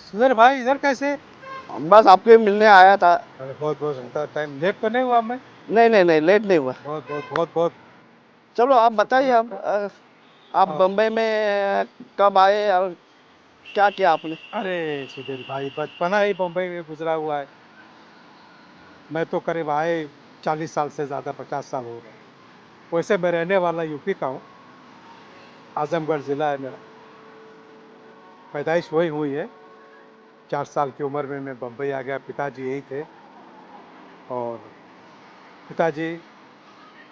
सुधर भाई इधर कैसे? बस आपके मिलने आया था। अरे बहुत बहुत घंटा टाइम लेट तो नहीं हुआ मैं? नहीं नहीं नहीं, लेट नहीं हुआ। बहुत बहुत बहुत बहुत। चलो आप बताइए, अब आप हाँ। बम्बई में कब आए और क्या किया आपने? अरे सुधीर भाई बचपना ही बम्बई में गुजरा हुआ है। मैं तो करीब आए 40 साल से ज़्यादा, 50 साल हो गए। वैसे मैं रहने वाला यूपी का हूँ। आजमगढ़ ज़िला है मेरा। पैदाइश वही हुई है। 4 साल की उम्र में मैं बम्बई आ गया। पिताजी यही थे। और पिताजी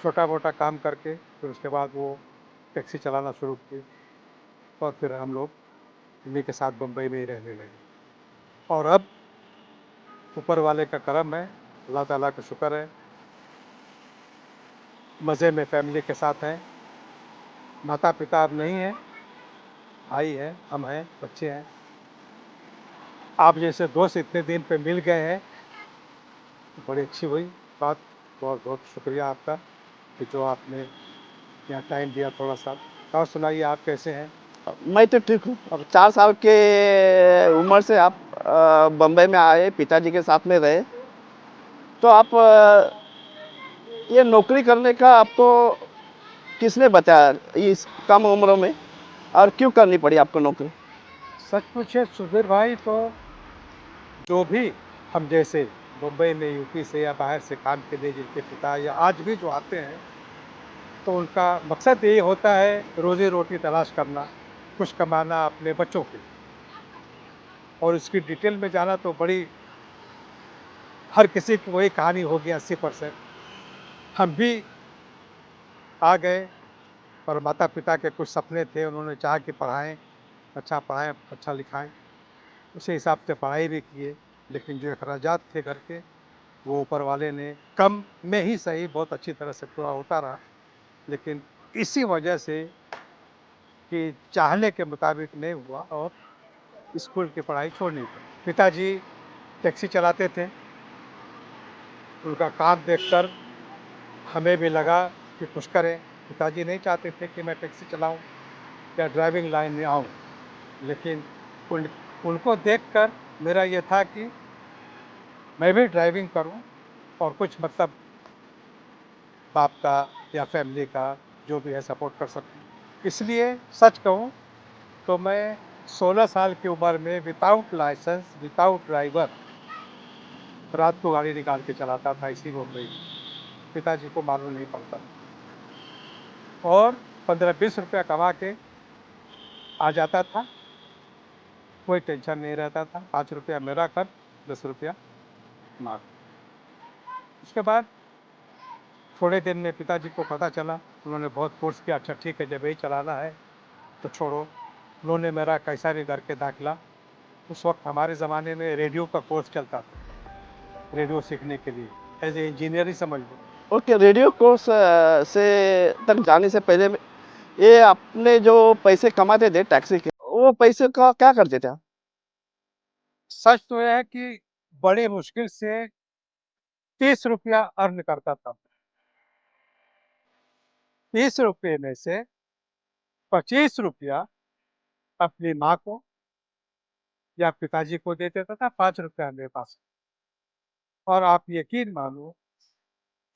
छोटा मोटा काम करके फिर उसके बाद वो टैक्सी चलाना शुरू की। और फिर हम लोग उन्हीं के साथ बम्बई में ही रहने लगे। और अब ऊपर वाले का करम है, अल्लाह ताला का शुक्र है, मज़े में फैमिली के साथ हैं। माता पिता अब नहीं हैं, भाई है, हम हैं, बच्चे हैं। आप जैसे दोस्त इतने दिन पे मिल गए हैं, तो बड़ी अच्छी हुई बात। बहुत बहुत शुक्रिया आपका कि जो आपने यहाँ टाइम दिया थोड़ा सा। और सुनाइए, आप कैसे हैं? मैं तो ठीक हूँ। अब 4 साल के उम्र से आप बम्बई में आए, पिताजी के साथ में रहे। तो आप ये नौकरी करने का आपको किसने बताया इस कम उम्र में, और क्यों करनी पड़ी आपको नौकरी? सच पूछे सुधीर भाई तो जो भी हम जैसे मुंबई में यूपी से या बाहर से काम के लिए जिनके पिता या आज भी जो आते हैं, तो उनका मकसद यही होता है रोजी रोटी तलाश करना, कुछ कमाना अपने बच्चों के लिए। और इसकी डिटेल में जाना तो बड़ी, हर किसी की वही कहानी होगी 80%। हम भी आ गए और माता पिता के कुछ सपने थे, उन्होंने चाहा कि पढ़ाएं, अच्छा लिखाएं। उसी हिसाब से पढ़ाई भी किए। लेकिन जो अखराजात थे घर के, वो ऊपर वाले ने कम में ही सही बहुत अच्छी तरह से पूरा होता रहा। लेकिन इसी वजह से कि चाहने के मुताबिक नहीं हुआ और स्कूल की पढ़ाई छोड़नी पड़ी। पिताजी टैक्सी चलाते थे। उनका काम देखकर हमें भी लगा कि कुछ करें। पिताजी नहीं चाहते थे कि मैं टैक्सी चलाऊं या ड्राइविंग लाइन में आऊं। लेकिन उन उनको देखकर मेरा ये था कि मैं भी ड्राइविंग करूं और कुछ मतलब बाप का या फैमिली का जो भी है सपोर्ट कर सकूं। इसलिए सच कहूं तो मैं 16 साल की उम्र में विदाउट लाइसेंस, विदाउट ड्राइवर रात को गाड़ी निकाल के चलाता था इसी मुंबई में। पिताजी को मालूम नहीं पड़ता। और 15-20 रुपया कमा के आ जाता था। कोई टेंशन नहीं रहता था। 5 रुपया मेरा खर्च, 10 रुपया माँ। उसके बाद थोड़े दिन में पिताजी को पता चला। उन्होंने बहुत फोर्स किया, अच्छा ठीक है जब यही चलाना है तो छोड़ो। उन्होंने मेरा कैसा भी करके दाखिला, उस वक्त हमारे ज़माने में रेडियो का कोर्स चलता था, रेडियो सीखने के लिए एज ए इंजीनियर ही समझ लो। ओके, रेडियो कोर्स से तक जाने से पहले ये आपने जो पैसे कमाते थे टैक्सी के, वो पैसे का क्या करते थे आप? सच तो यह है कि बड़े मुश्किल से 30 रुपया अर्न करता था। 30 रुपये में से 25 रुपया अपनी माँ को या पिताजी को दे देता था। 5 रुपया मेरे पास। और आप यकीन मानो,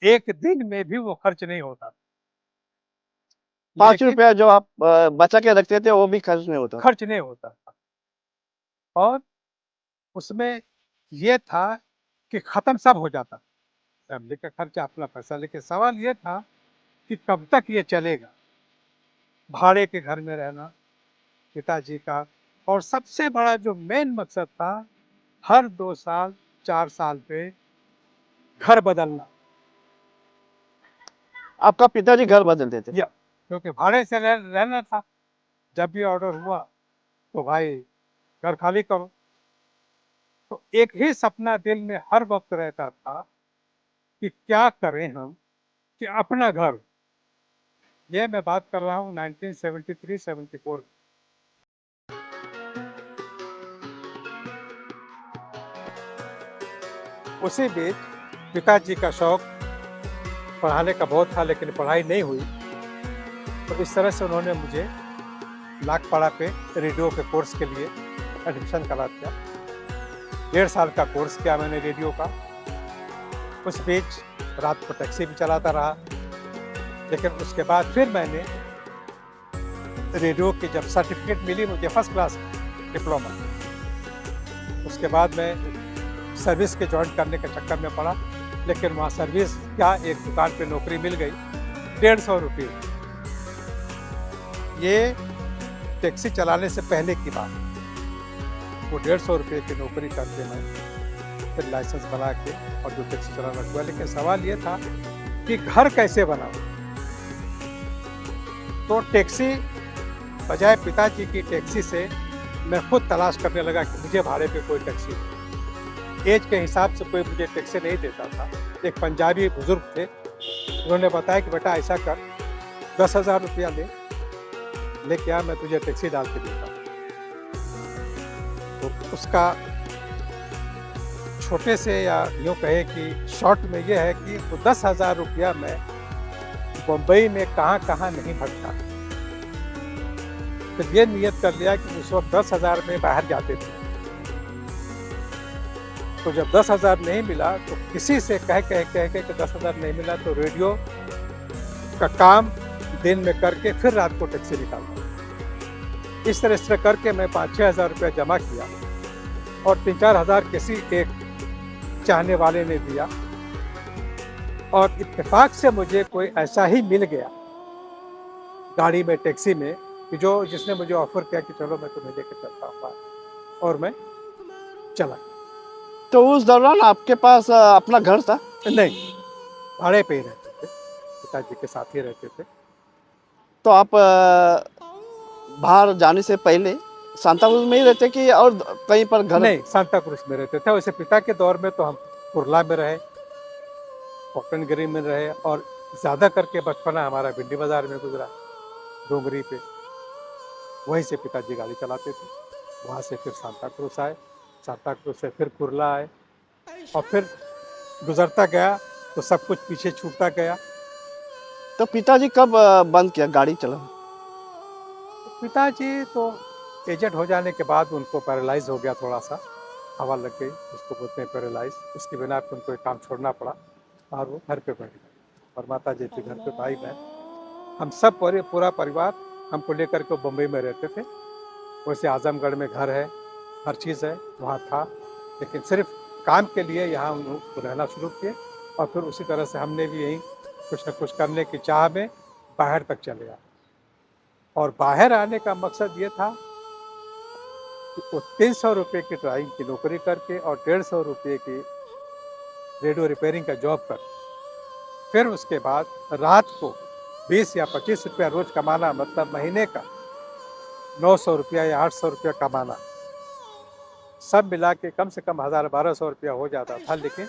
एक दिन में भी वो खर्च नहीं होता। 5 लेकिन रुपया जो आप बचा के रखते थे वो भी खर्च नहीं होता? खर्च नहीं होता था। और उसमें ये था कि खत्म सब हो जाता। फैमिली का खर्चा, अपना पैसा। लेकिन सवाल ये था कि कब तक ये चलेगा। भाड़े के घर में रहना पिताजी का। और सबसे बड़ा जो मेन मकसद था, हर 2 साल 4 साल पे घर बदलना। आपका पिताजी घर बदलते थे? या क्योंकि भाड़े से रहना था। जब भी ऑर्डर हुआ तो भाई घर खाली करो। तो एक ही सपना दिल में हर वक्त रहता था कि क्या करें हम कि अपना घर। ये मैं बात कर रहा हूँ 1973-74। उसी बीच पिताजी का शौक पढ़ाने का बहुत था, लेकिन पढ़ाई नहीं हुई। तो इस तरह से उन्होंने मुझे नागपाड़ा पे रेडियो के कोर्स के लिए एडमिशन करा दिया। 1.5 साल का कोर्स किया मैंने रेडियो का। उस बीच रात को टैक्सी भी चलाता रहा, लेकिन उसके बाद फिर मैंने रेडियो की जब सर्टिफिकेट मिली मुझे फर्स्ट क्लास डिप्लोमा, उसके बाद मैं सर्विस के जॉइन करने के चक्कर में पड़ा, लेकिन वहाँ सर्विस क्या एक दुकान पे नौकरी मिल गई 150 रुपये। ये टैक्सी चलाने से पहले की बात। वो 150 रुपये की नौकरी करके मैं फिर लाइसेंस बना के और जो टैक्सी चलाना हुआ। लेकिन सवाल ये था कि घर कैसे बनाऊं, तो टैक्सी बजाय पिताजी की टैक्सी से मैं खुद तलाश करने लगा कि मुझे भाड़े पे कोई टैक्सी, एज के हिसाब से कोई मुझे टैक्सी नहीं देता था। एक पंजाबी बुजुर्ग थे, उन्होंने बताया कि बेटा ऐसा कर 10,000 रुपया लेके आ, मैं तुझे टैक्सी डाल के देता हूँ। तो उसका छोटे से या यूँ कहे कि शॉर्ट में ये है कि वो 10,000 रुपया मैं मुंबई में कहाँ कहाँ नहीं भटका। तो ये नियत कर लिया कि उस वक्त 10,000 में बाहर जाते थे। तो जब 10,000 नहीं मिला तो किसी से कह के 10,000 नहीं मिला तो रेडियो का काम दिन में करके फिर रात को टैक्सी निकालता। इस तरह करके मैं 5-6 हज़ार रुपया जमा किया और 3-4 हज़ार किसी एक चाहने वाले ने दिया, और इत्तेफाक से मुझे कोई ऐसा ही मिल गया गाड़ी में, टैक्सी में, कि जिसने मुझे ऑफर किया कि चलो मैं तुम्हें लेकर चलता हूँ, और मैं चला। तो उस दौरान आपके पास अपना घर था? नहीं, भाड़े पे ही रहते थे, पिताजी के साथ ही रहते थे। तो आप बाहर जाने से पहले सांताक्रूज में ही रहते कि और कहीं पर घर? नहीं, सांताक्रूज में रहते थे। वैसे पिता के दौर में तो हम कुर्ला में रहे, पॉटनगिरी में रहे, और ज़्यादा करके बचपना हमारा भिंडी बाज़ार में गुजरा, डोंगरी पे। वहीं से पिताजी गाड़ी चलाते थे। वहाँ से फिर सांताक्रूज आए, सांताक्रूज से फिर कुर्ला आए, और फिर गुजरता गया तो सब कुछ पीछे छूटता गया। तो पिताजी कब बंद किया गाड़ी चलाना? पिताजी तो एजेड हो जाने के बाद उनको पैरालाइज हो गया, थोड़ा सा हवा लग गई, उसको बोलते हैं पैरालाइज। उसकी बिना पर उनको एक काम छोड़ना पड़ा और वो घर पे बैठ गए। और माता जी थी घर पे, भाई बहन, हम सब पूरा परिवार हमको लेकर के बम्बई में रहते थे। वैसे आजमगढ़ में घर है, हर चीज़ है, वहाँ था, लेकिन सिर्फ काम के लिए यहाँ हम रहना शुरू किए। और फिर उसी तरह से हमने भी यहीं कुछ न कुछ करने की चाह में बाहर तक चले आए। और बाहर आने का मकसद ये था कि वो 300 रुपये की ड्राइंग की नौकरी करके और 150 रुपये की रेडियो रिपेयरिंग का जॉब कर, फिर उसके बाद रात को 20 या 25 रुपया रोज़ कमाना, मतलब महीने का 900 रुपया या 800 रुपया कमाना, सब मिला के कम से कम 1,000-1,200 रुपया हो जाता था, लेकिन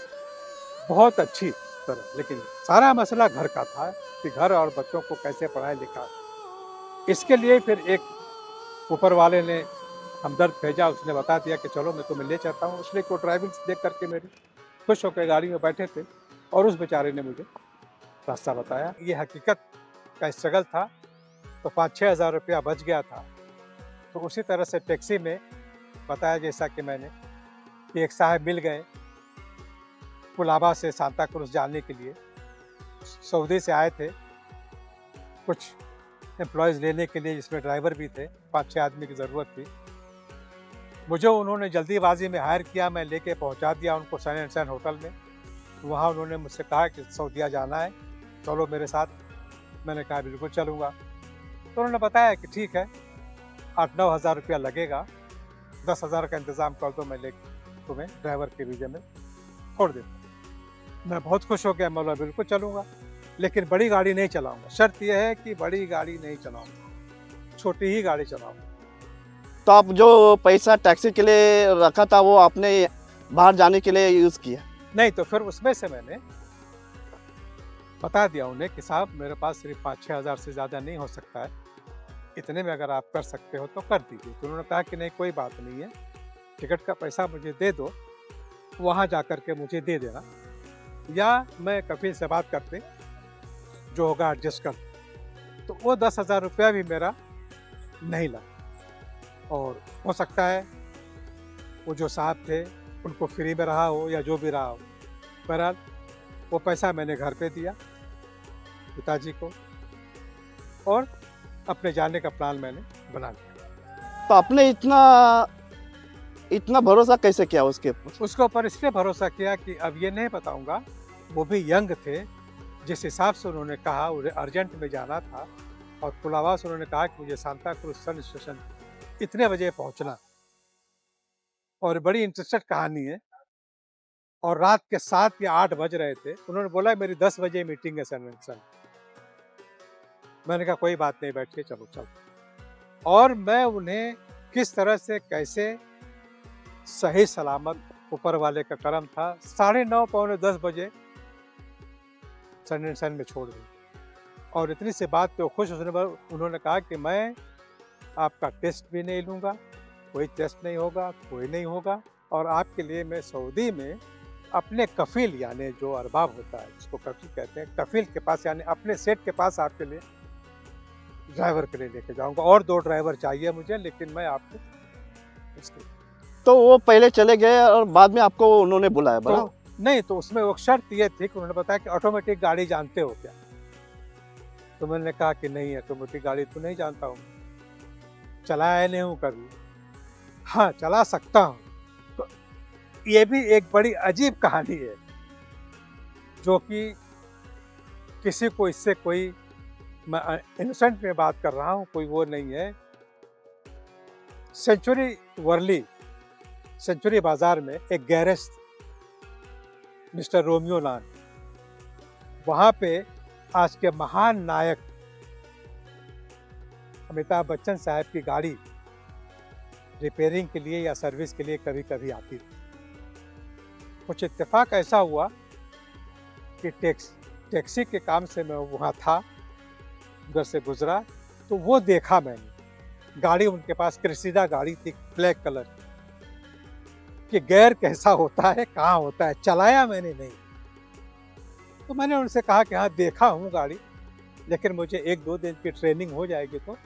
बहुत अच्छी तरह। लेकिन सारा मसला घर का था कि घर और बच्चों को कैसे पढ़ाए लिखाए। इसके लिए फिर एक ऊपर वाले ने हमदर्द भेजा, उसने बता दिया कि चलो मैं तुम्हें ले चलता हूँ। उसने को ड्राइविंग देख करके मेरी खुश होकर गाड़ी में बैठे थे, और उस बेचारे ने मुझे रास्ता बताया। ये हकीकत का स्ट्रगल था। तो 5-6 हज़ार रुपया बच गया था। तो उसी तरह से टैक्सी में बताया जैसा कि मैंने, कि एक साहब मिल गए कुलाबा से सांताक्रूज जाने के लिए, सऊदी से आए थे कुछ एम्प्लॉयज़ लेने के लिए, जिसमें ड्राइवर भी थे, 5-6 आदमी की ज़रूरत थी। मुझे उन्होंने जल्दीबाजी में हायर किया, मैं लेके पहुंचा दिया उनको सन एंड सन होटल में। वहाँ उन्होंने मुझसे कहा कि सऊदीया जाना है, चलो मेरे साथ। मैंने कहा बिल्कुल चलूँगा। तो उन्होंने बताया कि ठीक है, 8-9 हज़ार रुपया लगेगा, 10,000 का इंतज़ाम कर दो, मैं लेके तुम्हें ड्राइवर के वीज़े में छोड़ देता। मैं बहुत खुश हो गया, मैं बोला बिल्कुल चलूँगा, लेकिन बड़ी गाड़ी नहीं चलाऊँगा। शर्त यह है कि बड़ी गाड़ी नहीं चलाऊँगा, छोटी ही गाड़ी चलाऊँगा। तो आप जो पैसा टैक्सी के लिए रखा था वो आपने बाहर जाने के लिए यूज़ किया? नहीं, तो फिर उसमें से मैंने बता दिया उन्हें कि साहब मेरे पास सिर्फ 5-6 हज़ार से ज़्यादा नहीं हो सकता है, इतने में अगर आप कर सकते हो तो कर दीजिए। तो उन्होंने कहा कि नहीं कोई बात नहीं है, टिकट का पैसा मुझे दे दो, वहाँ जा कर के मुझे दे देना, या मैं कफील से बात करते, जो होगा एडजस्ट कर। तो वो 10,000 रुपया भी मेरा नहीं लगा, और हो सकता है वो जो साहब थे उनको फ्री में रहा हो या जो भी रहा हो, बहरहाल वो पैसा मैंने घर पे दिया पिताजी को और अपने जाने का प्लान मैंने बना लिया। तो आपने इतना इतना भरोसा कैसे किया उसके ऊपर? उसके ऊपर इसलिए भरोसा किया कि अब ये नहीं बताऊंगा, वो भी यंग थे, जिस हिसाब से उन्होंने कहा उन्हें अर्जेंट में जाना था और पुलावा से उन्होंने कहा कि मुझे सांता क्रूज सन स्टेशन इतने बजे पहुंचना, और बड़ी इंटरेस्टेड कहानी है। और रात के 7 या 8 बज रहे थे, उन्होंने बोला मेरी 10 बजे मीटिंग है सन। मैंने कहा कोई बात नहीं, बैठिए, चलो चलो। और मैं उन्हें किस तरह से कैसे सही सलामत, ऊपर वाले का करम था, 9:30 पौने 10 बजे सन में छोड़ दी। और इतनी सी बात पे वो खुश होने पर उन्होंने कहा कि मैं आपका टेस्ट भी नहीं लूँगा, कोई टेस्ट नहीं होगा, कोई नहीं होगा, और आपके लिए मैं सऊदी में अपने कफील यानी जो अरबाब होता है, जिसको कफील कहते हैं, कफील के पास यानी अपने सेठ के पास आपके लिए ड्राइवर के लिए लेके जाऊंगा। और 2 ड्राइवर चाहिए मुझे, लेकिन मैं आपको उसके तो वो पहले चले गए और बाद में आपको उन्होंने बुलाया, बराबर? तो नहीं, तो उसमें वो शर्त ये थी कि उन्होंने बताया कि ऑटोमेटिक गाड़ी जानते हो क्या? तो मैंने कहा कि नहीं, ऑटोमेटिक गाड़ी तो नहीं जानता हूँ, चलाया नहीं हूँ कभी। हाँ, चला सकता हूँ। तो ये भी एक बड़ी अजीब कहानी है, जो कि किसी को इससे कोई, मैं इनोसेंट में बात कर रहा हूँ, कोई वो नहीं है। सेंचुरी बाजार में एक गैरेज, मिस्टर रोमियो नाम, वहाँ पे आज के महान नायक अमिताभ बच्चन साहब की गाड़ी रिपेयरिंग के लिए या सर्विस के लिए कभी कभी आती थी। कुछ इत्तेफाक ऐसा हुआ कि टैक्सी के काम से मैं वहाँ था, उधर से गुजरा, तो वो देखा मैंने, गाड़ी उनके पास क्रेसिडा गाड़ी थी, ब्लैक कलर कि गैर कैसा होता है, कहाँ होता है, चलाया मैंने नहीं। तो मैंने उनसे कहा कि हाँ देखा हूँ गाड़ी, लेकिन मुझे 1-2 दिन की ट्रेनिंग हो जाएगी तो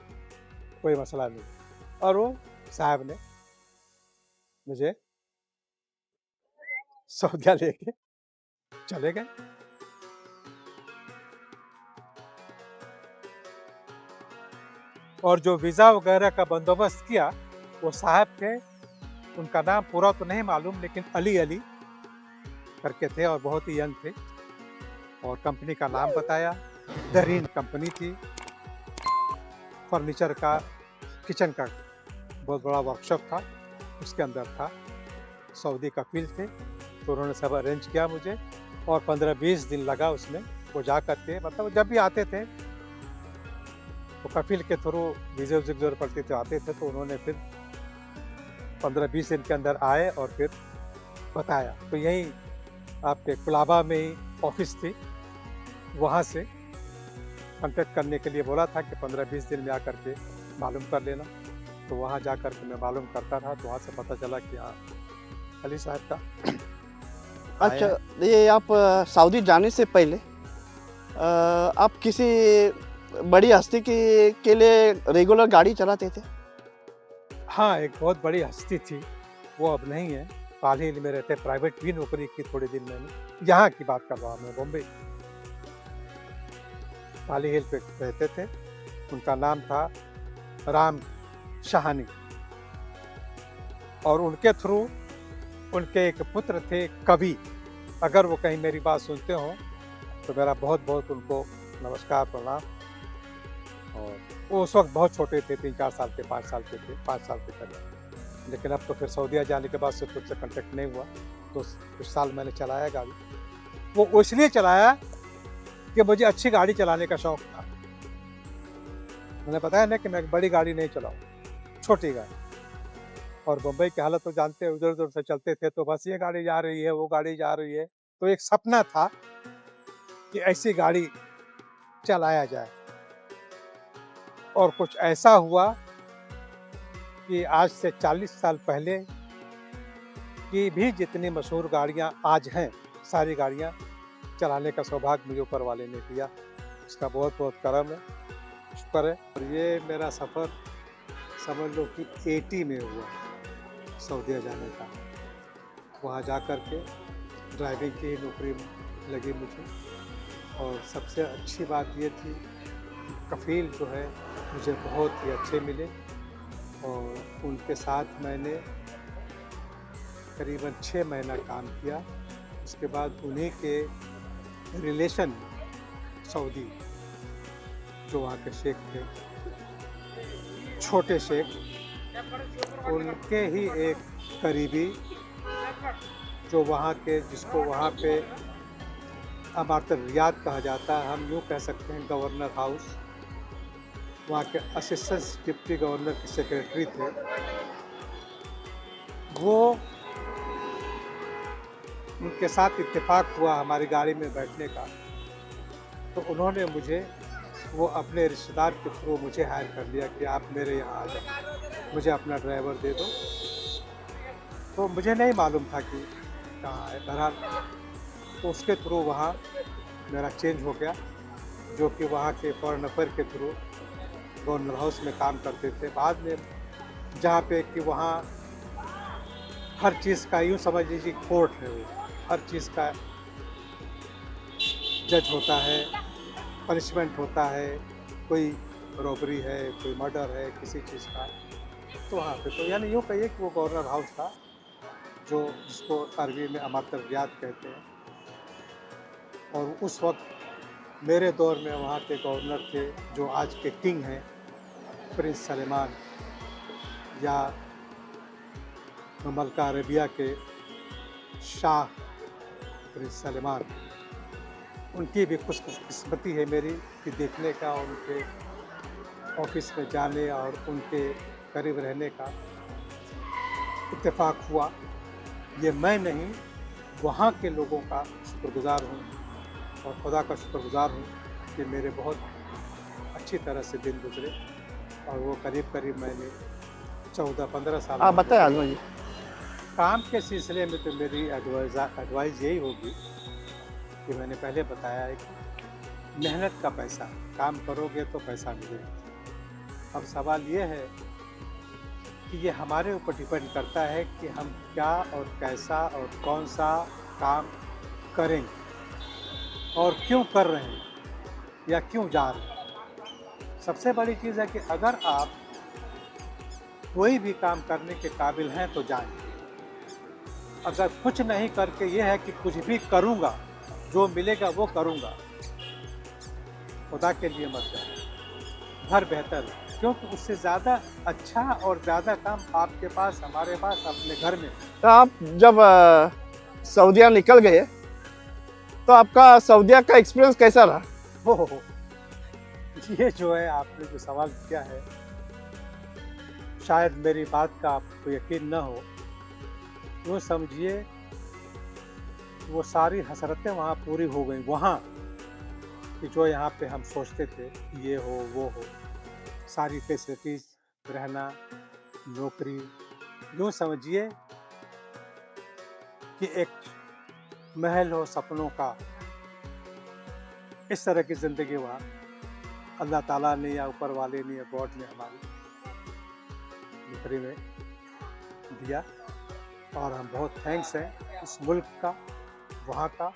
कोई मसला नहीं। और वो साहब ने मुझे सऊदिया लेके चले गए। और जो वीज़ा वगैरह का बंदोबस्त किया वो साहब थे, उनका नाम पूरा तो नहीं मालूम, लेकिन अली करके थे और बहुत ही यंग थे। और कंपनी का नाम बताया, दरीन कंपनी थी, फर्नीचर का, किचन का बहुत बड़ा वर्कशॉप था, उसके अंदर था। सऊदी कफील थे, तो उन्होंने सब अरेंज किया मुझे, और 15-20 दिन लगा उसमें। वो जा करके, मतलब जब भी आते थे तो कफील के थ्रू वीज़े की जरूरत पड़ती थी, आते थे, तो उन्होंने फिर 15-20 दिन के अंदर आए और फिर बताया। तो यहीं आपके कुलाबा में ही ऑफिस थी, वहाँ से कांटेक्ट करने के लिए बोला था कि 15-20 दिन में आकर के मालूम कर लेना। तो वहाँ जा कर के मैं मालूम करता था, तो वहाँ से पता चला कि हाँ अली साहब का। अच्छा, ये आप सऊदी जाने से पहले आप किसी बड़ी हस्ती के लिए रेगुलर गाड़ी चलाते थे? हाँ, एक बहुत बड़ी हस्ती थी, वो अब नहीं है, हाल ही में रहते, प्राइवेट भी नौकरी की थोड़े दिन मैंने। यहाँ की बात कर रहा हूँ मैं, बॉम्बे पाली हिल पे रहते थे। उनका नाम था राम शाहानी, और उनके थ्रू उनके एक पुत्र थे कवि। अगर वो कहीं मेरी बात सुनते हो तो मेरा बहुत बहुत उनको नमस्कार, प्रणाम। और वो उस वक्त बहुत छोटे थे, 3-4 साल के, 5 साल के थे, 5 साल के करीब। लेकिन अब तो फिर सऊदिया जाने के बाद से खुद से कांटेक्ट नहीं हुआ। तो कुछ साल मैंने चलाया गाड़ी। वो इसलिए चलाया कि मुझे अच्छी गाड़ी चलाने का शौक था। मैंने बताया ना कि मैं बड़ी गाड़ी नहीं चलाऊँ, छोटी गाड़ी। और मुंबई की हालत तो जानते हैं, उधर उधर से चलते थे, तो बस ये गाड़ी जा रही है, वो गाड़ी जा रही है। तो एक सपना था कि ऐसी गाड़ी चलाया जाए। और कुछ ऐसा हुआ कि आज से 40 साल पहले की भी जितनी मशहूर गाड़ियाँ आज हैं, सारी गाड़ियाँ चलाने का सौभाग्य मुझे ऊपर वाले ने दिया। उसका बहुत बहुत करम है, शुक्र है। और ये मेरा सफ़र समझ लो कि 80 में हुआ। सऊदीया जाने का। वहाँ जा कर के ड्राइविंग की ही नौकरी लगी मुझे, और सबसे अच्छी बात ये थी कि कफ़ील जो है मुझे बहुत ही अच्छे मिले, और उनके साथ मैंने करीबन 6 महीना काम किया। उसके बाद उन्हीं के रिलेशन में सऊदी, जो वहाँ के शेख थे, छोटे शेख, उनके ही एक करीबी, जो वहाँ के, जिसको वहाँ पे अमारत रियाद कहा जाता है, हम यूँ कह सकते हैं गवर्नर हाउस, वहाँ के असिस्टेंट डिप्टी गवर्नर के सेक्रेटरी थे। वो, उनके साथ इत्तेफाक हुआ हमारी गाड़ी में बैठने का, तो उन्होंने मुझे, वो अपने रिश्तेदार के थ्रू मुझे हायर कर लिया कि आप मेरे यहाँ आ जाओ, मुझे अपना ड्राइवर दे दो। तो मुझे नहीं मालूम था कि कहाँ है। बहरहाल तो उसके थ्रू वहाँ मेरा चेंज हो गया, जो कि वहाँ के फॉरेन अफेयर के थ्रू गवर्नर हाउस में काम करते थे। बाद में जहाँ पे कि वहाँ हर चीज़ का, यूँ समझ लीजिए कोर्ट है वो, हर चीज़ का जज होता है, पनिशमेंट होता है, कोई रॉबरी है, कोई मर्डर है, किसी चीज़ का, तो वहाँ पे तो यानी यूँ कहिए कि वो गवर्नर हाउस था, जो जिसको अरबी में अमारत रियाद कहते हैं। और उस वक्त मेरे दौर में वहाँ के गवर्नर थे जो आज के किंग हैं, प्रिंस सलेमान, या ममलका अरेबिया के शाह प्रिंस सलेमान। उनकी भी खुशकिस्मती है मेरी कि देखने का, उनके ऑफिस में जाने और उनके करीब रहने का इत्तेफाक हुआ। ये मैं नहीं, वहाँ के लोगों का शुक्रगुज़ार हूँ, और खुदा का शुक्रगुज़ार हूँ कि मेरे बहुत अच्छी तरह से दिन गुजरे, और वो करीब करीब मैंने 14-15 साल। आप बताएं आजमा जी। काम के सिलसिले में तो मेरी एडवाइस यही होगी कि मैंने पहले बताया है कि मेहनत का पैसा, काम करोगे तो पैसा मिलेगा। अब सवाल ये है कि ये हमारे ऊपर डिपेंड करता है कि हम क्या और कैसा और कौन सा काम करेंगे और क्यों कर रहे हैं या क्यों जा रहे हैं। सबसे बड़ी चीज़ है कि अगर आप कोई भी काम करने के काबिल हैं तो जाएं। अगर कुछ नहीं करके ये है कि कुछ भी करूँगा, जो मिलेगा वो करूँगा, खुदा के लिए मत जाओ, घर बेहतर है, क्योंकि उससे ज़्यादा अच्छा और ज़्यादा काम आपके पास, हमारे पास, अपने घर में। तो आप जब सऊदीया निकल गए तो आपका सऊदीया का एक्सपीरियंस कैसा रहा? हो, ये जो है आपने जो सवाल किया है, शायद मेरी बात का आपको यकीन न हो। यूँ समझिए वो सारी हसरतें वहाँ पूरी हो गई वहाँ, कि जो यहाँ पे हम सोचते थे ये हो वो हो, सारी फैसिलिटीज़, रहना, नौकरी, यूँ समझिए कि एक महल हो सपनों का, इस तरह की ज़िंदगी वहाँ अल्लाह ताला ने या ऊपर वाले ने या गॉड ने हमारी नौकरी में दिया, और हम बहुत थैंक्स हैं इस मुल्क का, वहाँ का,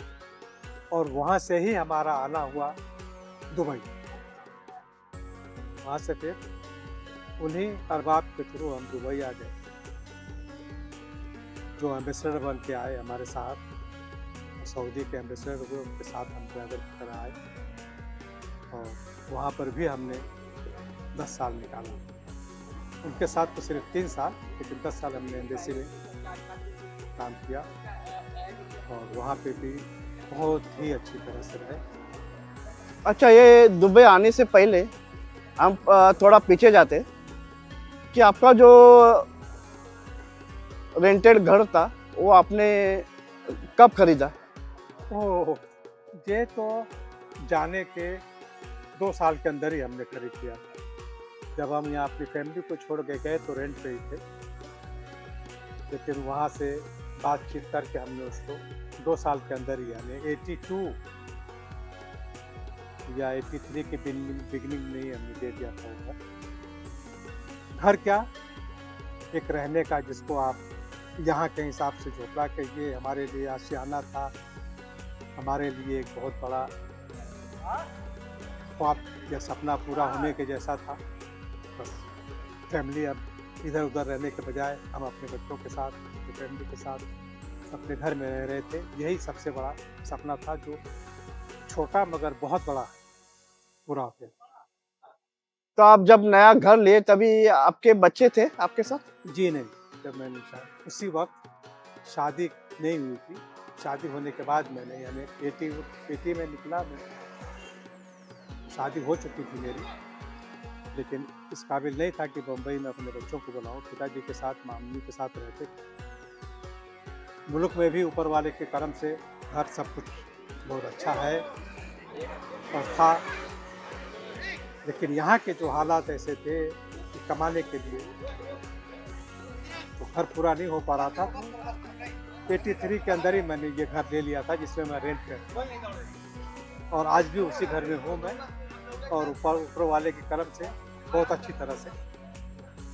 और वहाँ से ही हमारा आना हुआ दुबई। वहाँ से फिर उन्हीं अरबाब के थ्रू हम दुबई आ गए, जो एम्बेसडर बन के आए हमारे साथ, सऊदी के एम्बेसडर हुए, उनके साथ हम ड्राइवर की तरह आए, और वहाँ पर भी हमने 10 साल निकाला। उनके साथ तो सिर्फ 3 साल, लेकिन 10 साल हमने एम्बेसी में काम किया, और वहाँ पे भी बहुत ही अच्छी तरह से रहे। अच्छा, ये दुबई आने से पहले हम थोड़ा पीछे जाते कि आपका जो रेंटेड घर था वो आपने कब खरीदा? ओह, ये तो जाने के 2 साल के अंदर ही हमने खरीद लिया। जब हम यहाँ अपनी फैमिली को छोड़ के गए तो रेंट पे ही थे, लेकिन वहाँ से बातचीत करके हमने उसको 2 साल के अंदर ही, यानी 82 या 83 के बिगिनिंग में ही हमने दे दिया था वो घर। क्या एक रहने का जिसको आप यहाँ के हिसाब से झोपड़ा कहिए, हमारे लिए आशियाना था, हमारे लिए एक बहुत बड़ा ख्वाब या सपना पूरा होने के जैसा था। बस फैमिली अब इधर-उधर रहने के बजाय हम अपने बच्चों के साथ, अपनी फैमिली के साथ अपने घर में रह रहे थे। यही सबसे बड़ा सपना था जो छोटा मगर बहुत बड़ा पूरा हो गया। तो आप जब नया घर लिए तभी आपके बच्चे थे आपके साथ? जी नहीं, जब मैंने उसी वक़्त शादी नहीं हुई थी। शादी होने के बाद मैंने यानी 80 में निकला मैं, शादी हो चुकी थी मेरी, लेकिन इस काबिल नहीं था कि बम्बई में अपने बच्चों को बुलाऊँ। पिताजी के साथ, मम्मी के साथ रहते थे। मुल्क में भी ऊपर वाले के करम से घर सब कुछ बहुत अच्छा है और था, लेकिन यहाँ के जो हालात ऐसे थे कि कमाने के लिए तो घर पूरा नहीं हो पा रहा था। 83 के अंदर ही मैंने ये घर ले लिया था जिसमें मैं रेंट पे, और आज भी उसी घर में हूँ मैं, और ऊपर वाले के करम से बहुत अच्छी तरह से।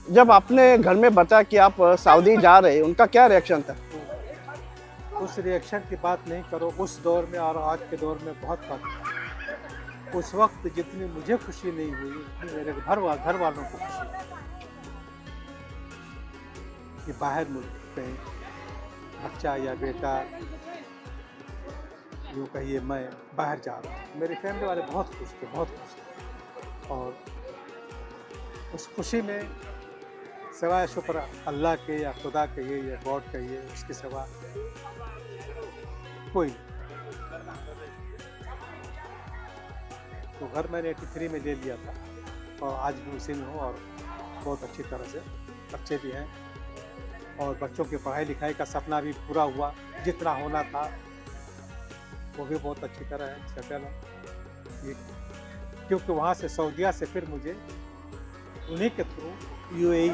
जब आपने घर में बताया कि आप सऊदी जा रहे हैं, उनका क्या रिएक्शन था? उस रिएक्शन की बात नहीं करो, उस दौर में और आज के दौर में बहुत फर्क है। उस वक्त जितनी मुझे खुशी नहीं हुई उतनी मेरे घर वालों को खुशी हुई कि बाहर मुल्क में बच्चा या बेटा, यूँ कहिए मैं बाहर जा रहा हूँ। मेरी फैमिली वाले बहुत खुश थे, बहुत खुश थे, और उस खुशी में सिवाय शुक्र अल्लाह के या खुदा कहिए या गॉड कहिए, उसके सिवा कोई नहीं। तो घर मैंने 83 में ले लिया था और आज भी उसी में हूँ, और बहुत अच्छी तरह से बच्चे भी हैं, और बच्चों की पढ़ाई लिखाई का सपना भी पूरा हुआ। जितना होना था वो भी बहुत अच्छी तरह है, सेटल है। क्योंकि वहाँ से सऊदीया से फिर मुझे उन्हीं के थ्रू यूएई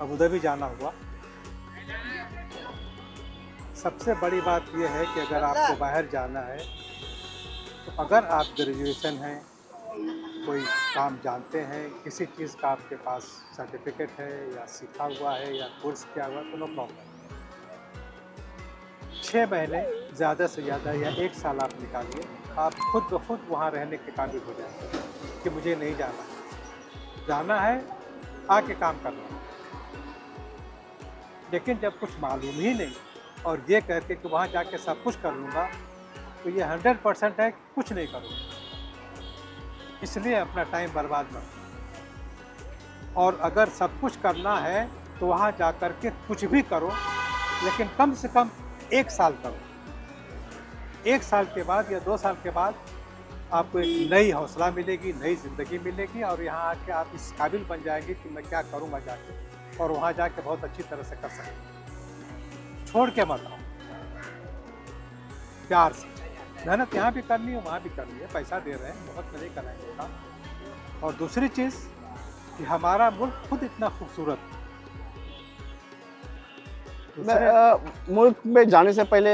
अबू धाबी जाना हुआ। सबसे बड़ी बात यह है कि अगर आपको बाहर जाना है तो अगर आप ग्रेजुएशन हैं, कोई काम जानते हैं, किसी चीज़ का आपके पास सर्टिफिकेट है या सीखा हुआ है या कोर्स किया हुआ है, तो नो प्रॉब्लम। 6 महीने ज़्यादा से ज़्यादा या 1 साल आप निकालिए, आप खुद ब खुद वहाँ रहने के काबिल हो जाएंगे कि मुझे नहीं जाना है, आके काम करना है। लेकिन जब कुछ मालूम ही नहीं और ये करके कि वहाँ जाके सब कुछ कर लूँगा, तो ये 100% है कि कुछ नहीं करूँगा। इसलिए अपना टाइम बर्बाद मत करो, और अगर सब कुछ करना है तो वहाँ जा कर के कुछ भी करो, लेकिन कम से कम 1 साल करो। 1 साल के बाद या 2 साल के बाद आपको एक नई हौसला मिलेगी, नई ज़िंदगी मिलेगी, और यहाँ आके आप इस काबिल बन जाएंगे कि मैं क्या करूँगा जाके, और वहाँ जाके बहुत अच्छी तरह से कर सकते। छोड़ के मत आओ, प्यार से। मेहनत यहाँ भी करनी है, वहाँ भी करनी है, पैसा दे रहे हैं, बहुत नहीं कराएंगे काम। और दूसरी चीज़ कि हमारा मुल्क खुद इतना खूबसूरत है। मैं मुल्क में जाने से पहले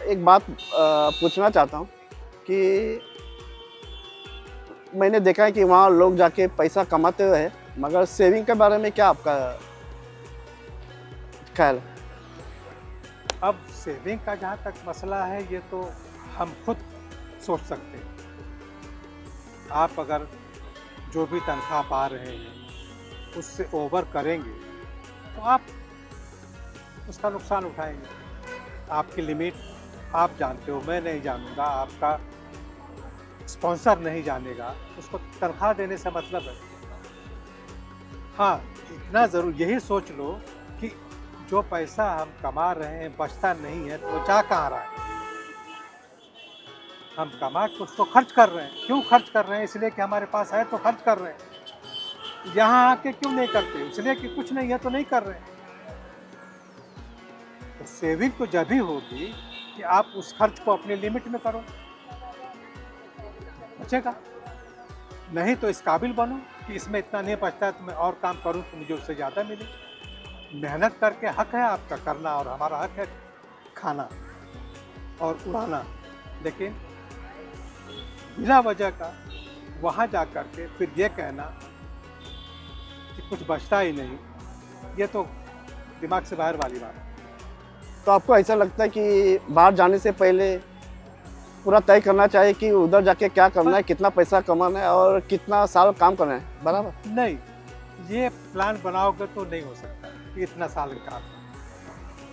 एक बात पूछना चाहता हूँ कि मैंने देखा है कि वहाँ लोग जाके पैसा कमाते हुए हैं, मगर सेविंग के बारे में क्या आपका ख्याल है? अब सेविंग का जहाँ तक मसला है, ये तो हम खुद सोच सकते हैं। आप अगर जो भी तनख्वाह पा रहे हैं उससे ओवर करेंगे तो आप उसका नुकसान उठाएंगे। आपकी लिमिट आप जानते हो, मैं नहीं जानूंगा, आपका स्पॉन्सर नहीं जानेगा, उसको तनख्वाह देने से मतलब है। हाँ, इतना ज़रूर यही सोच लो कि जो पैसा हम कमा रहे हैं बचता नहीं है, तो वो जा कहाँ रहा है? हम कमा के उसको खर्च कर रहे हैं। क्यों खर्च कर रहे हैं? इसलिए कि हमारे पास है तो खर्च कर रहे हैं। यहाँ आके क्यों नहीं करते? इसलिए कि कुछ नहीं है तो नहीं कर रहे हैं। तो सेविंग तो जब ही होगी कि आप उस खर्च को अपने लिमिट में करो, बचेगा। नहीं तो इस काबिल बनो कि इसमें इतना नहीं बचता है तो मैं और काम करूँ तो मुझे उससे ज़्यादा मिले। मेहनत करके हक है आपका करना, और हमारा हक है खाना और उड़ाना, लेकिन बिना वजह का वहाँ जा कर के फिर ये कहना कि कुछ बचता ही नहीं, ये तो दिमाग से बाहर वाली बात है। तो आपको ऐसा लगता है कि बाहर जाने से पहले पूरा तय करना चाहिए कि उधर जाके क्या करना है, कितना पैसा कमाना है और कितना साल काम करना है, बराबर? नहीं, ये प्लान बनाओगे तो नहीं हो सकता कि इतना साल का काम।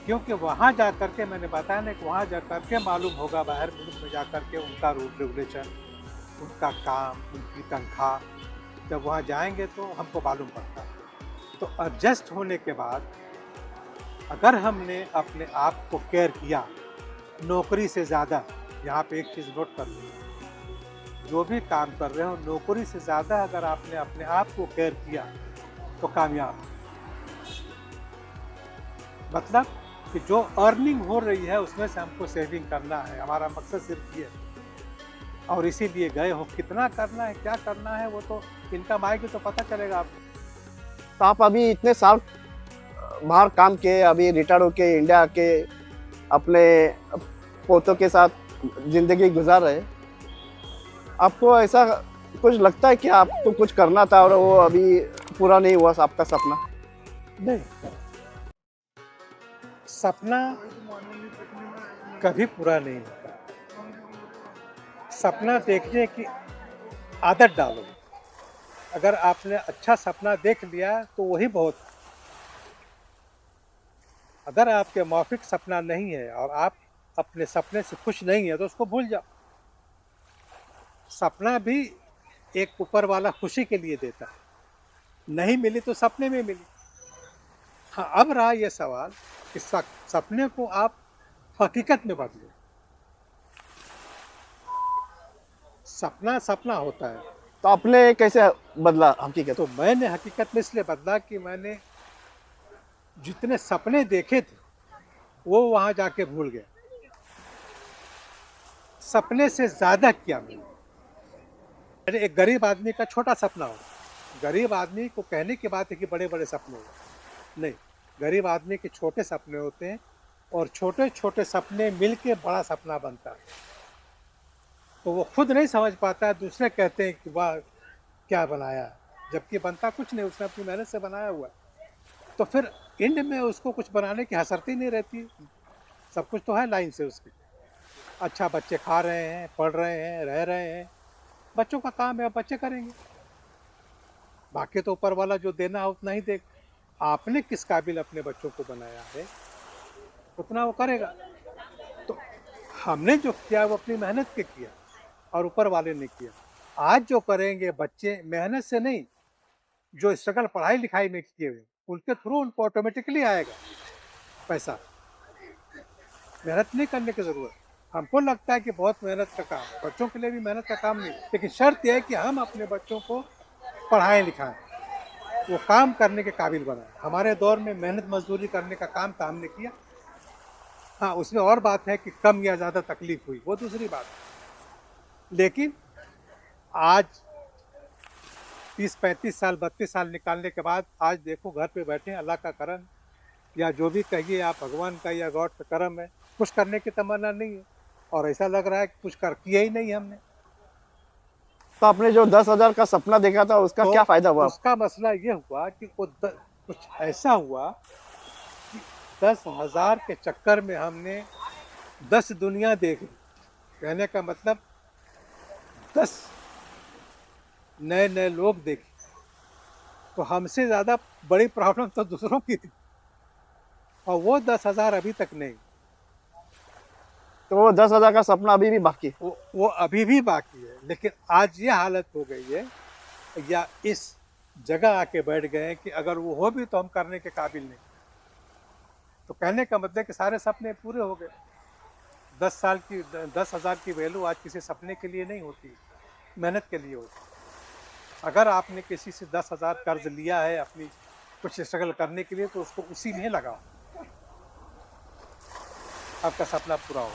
क्योंकि वहाँ जा कर के मैंने बताया ना कि वहाँ जा कर के मालूम होगा बाहर मुल्क में जा कर के उनका रूल रेगुलेशन, उनका काम, उनकी तनख्वाह। जब वहाँ जाएँगे तो हमको मालूम पड़ता है। तो एडजस्ट होने के बाद अगर हमने अपने आप को केयर किया नौकरी से ज़्यादा, यहाँ पे एक चीज़ नोट कर लो, जो भी काम कर रहे हो नौकरी से ज़्यादा अगर आपने अपने आप को केयर किया तो कामयाब। मतलब कि जो अर्निंग हो रही है उसमें से हमको सेविंग करना है, हमारा मकसद सिर्फ ये है। और इसीलिए गए हो, कितना करना है, क्या करना है, वो तो इनकम आएगी तो पता चलेगा आपको। तो आप अभी इतने साल बाहर काम किए, अभी रिटायर होके इंडिया आके अपने पोतों के साथ ज़िंदगी गुजार रहे। आपको ऐसा कुछ लगता है कि आपको कुछ करना था और वो अभी पूरा नहीं हुआ आपका सपना? नहीं, सपना कभी पूरा नहीं होता। सपना देखने की आदत डालो। अगर आपने अच्छा सपना देख लिया तो वही बहुत। अगर आपके मौखिक सपना नहीं है और आप अपने सपने से खुश नहीं है तो उसको भूल जाओ। सपना भी एक ऊपर वाला खुशी के लिए देता है। नहीं मिली तो सपने में मिली। हाँ, अब रहा ये सवाल कि सपने को आप हकीकत में बदलो। सपना सपना होता है। तो आपने कैसे बदला हकीकत? तो मैंने हकीकत में इसलिए बदला कि मैंने जितने सपने देखे थे वो वहाँ जाके भूल गया। सपने से ज़्यादा किया मैंने। अरे एक गरीब आदमी का छोटा सपना हो, गरीब आदमी को कहने की बात है कि बड़े-बड़े सपने हो। नहीं, गरीब आदमी के छोटे सपने होते हैं और छोटे-छोटे सपने मिलके बड़ा सपना बनता है। तो वो खुद नहीं समझ पाता है, दूसरे कहते हैं कि वाह! क्या बनाया, जबकि बनता कुछ नहीं, उसने अपनी मेहनत से बनाया हुआ है। तो फिर एंड में उसको कुछ बनाने की हसरत ही नहीं रहती। सब कुछ तो है लाइन से उसकी। अच्छा बच्चे खा रहे हैं, पढ़ रहे हैं, रह रहे हैं, बच्चों का काम है, बच्चे करेंगे। बाकी तो ऊपर वाला जो देना है उतना ही दे। आपने किस काबिल अपने बच्चों को बनाया है, उतना वो करेगा। तो हमने जो किया वो अपनी मेहनत के किया और ऊपर वाले ने किया। आज जो करेंगे बच्चे मेहनत से नहीं, जो स्ट्रगल पढ़ाई-लिखाई में किए हुए, उनके थ्रू उनको ऑटोमेटिकली आएगा पैसा। मेहनत नहीं करने की ज़रूरत। हमको लगता है कि बहुत मेहनत का काम है, बच्चों के लिए भी मेहनत का काम नहीं, लेकिन शर्त ये है कि हम अपने बच्चों को पढ़ाएँ-लिखाएँ, वो काम करने के काबिल बनाएँ। हमारे दौर में मेहनत मज़दूरी करने का काम तो हमने किया। हाँ, उसमें और बात है कि कम या ज़्यादा तकलीफ़ हुई, वो दूसरी बात है। लेकिन आज 30-35 साल, 32 साल निकालने के बाद आज देखो घर पे बैठे हैं, अल्लाह का करम या जो भी कहिए आप, भगवान का या गॉड का करम है, कुछ करने की तमन्ना नहीं है और ऐसा लग रहा है कि कुछ किया ही नहीं हमने। तो आपने जो 10,000 का सपना देखा था उसका तो क्या फ़ायदा हुआ? उसका मसला ये हुआ कि कुछ ऐसा हुआ कि 10,000 के चक्कर में हमने 10 दुनिया देख ली। कहने का मतलब 10 नए-नए लोग देखे। तो हमसे ज़्यादा बड़ी प्रॉब्लम तो दूसरों की थी और वो 10,000 अभी तक नहीं। तो वो 10,000 का सपना अभी भी बाकी है। वो अभी भी बाकी है, लेकिन आज ये हालत हो गई है या इस जगह आके बैठ गए हैं कि अगर वो हो भी तो हम करने के काबिल नहीं। तो कहने का मतलब कि सारे सपने पूरे हो गए। 10,000 की वैल्यू आज किसी सपने के लिए नहीं होती, मेहनत के लिए होती। अगर आपने किसी से 10,000 कर्ज लिया है अपनी कुछ स्ट्रगल करने के लिए तो उसको उसी में लगाओ, आपका सपना पूरा हो।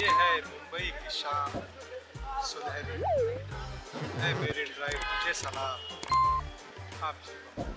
ये है मुंबई की शाम सुनहरी, है मेरी ड्राइव तुझे सलाम, आप जीवन।